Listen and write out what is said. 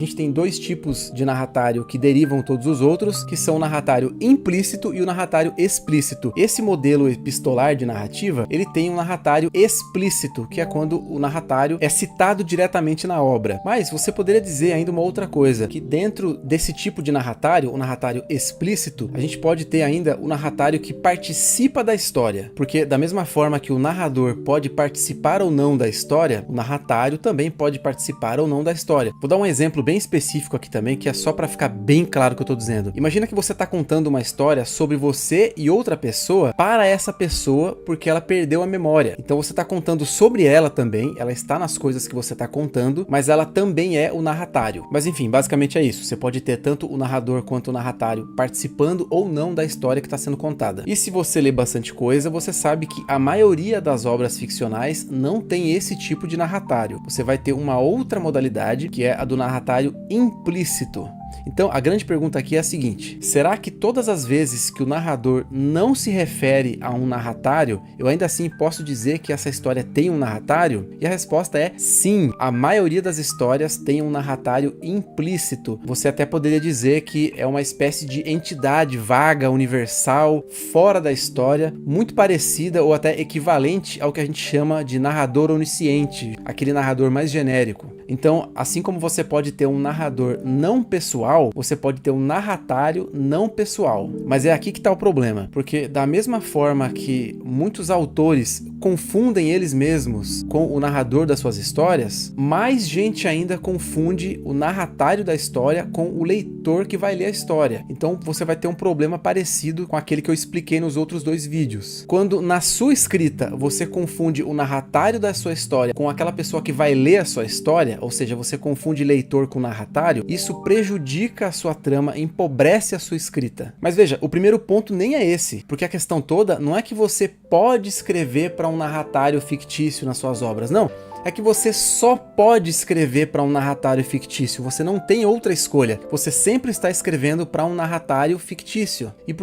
A gente tem dois tipos de narratário que derivam todos os outros, que são o narratário implícito e o narratário explícito. Esse modelo epistolar de narrativa, ele tem um narratário explícito, que é quando o narratário é citado diretamente na obra. Mas você poderia dizer ainda uma outra coisa, que dentro desse tipo de narratário, o narratário explícito, a gente pode ter ainda o narratário que participa da história. Porque da mesma forma que o narrador pode participar ou não da história, o narratário também pode participar ou não da história. Vou dar um exemplo bem específico aqui também, que é só para ficar bem claro o que eu tô dizendo. Imagina que você tá contando uma história sobre você e outra pessoa para essa pessoa porque ela perdeu a memória. Então você tá contando sobre ela também, ela está nas coisas que você tá contando, mas ela também é o narratário. Mas enfim, basicamente é isso. Você pode ter tanto o narrador quanto o narratário participando ou não da história que está sendo contada. E se você lê bastante coisa, você sabe que a maioria das obras ficcionais não tem esse tipo de narratário. Você vai ter uma outra modalidade, que é a do narratário implícito. Então, a grande pergunta aqui é a seguinte: será que todas as vezes que o narrador não se refere a um narratário, eu ainda assim posso dizer que essa história tem um narratário? E a resposta é sim, a maioria das histórias tem um narratário implícito. Você até poderia dizer que é uma espécie de entidade vaga, universal, fora da história, muito parecida ou até equivalente ao que a gente chama de narrador onisciente, aquele narrador mais genérico. Então, assim como você pode ter um narrador não pessoal, você pode ter um narratário não pessoal. Mas é aqui que está o problema, porque da mesma forma que muitos autores confundem eles mesmos com o narrador das suas histórias, mais gente ainda confunde o narratário da história com o leitor que vai ler a história. Então você vai ter um problema parecido com aquele que eu expliquei nos outros dois vídeos. Quando na sua escrita você confunde o narratário da sua história com aquela pessoa que vai ler a sua história, ou seja, você confunde leitor com narratário, isso prejudica a sua trama, empobrece a sua escrita. Mas veja, o primeiro ponto nem é esse, porque a questão toda não é que você pode escrever para um narratário fictício nas suas obras, não. É que você só pode escrever para um narratário fictício, você não tem outra escolha. Você sempre está escrevendo para um narratário fictício. E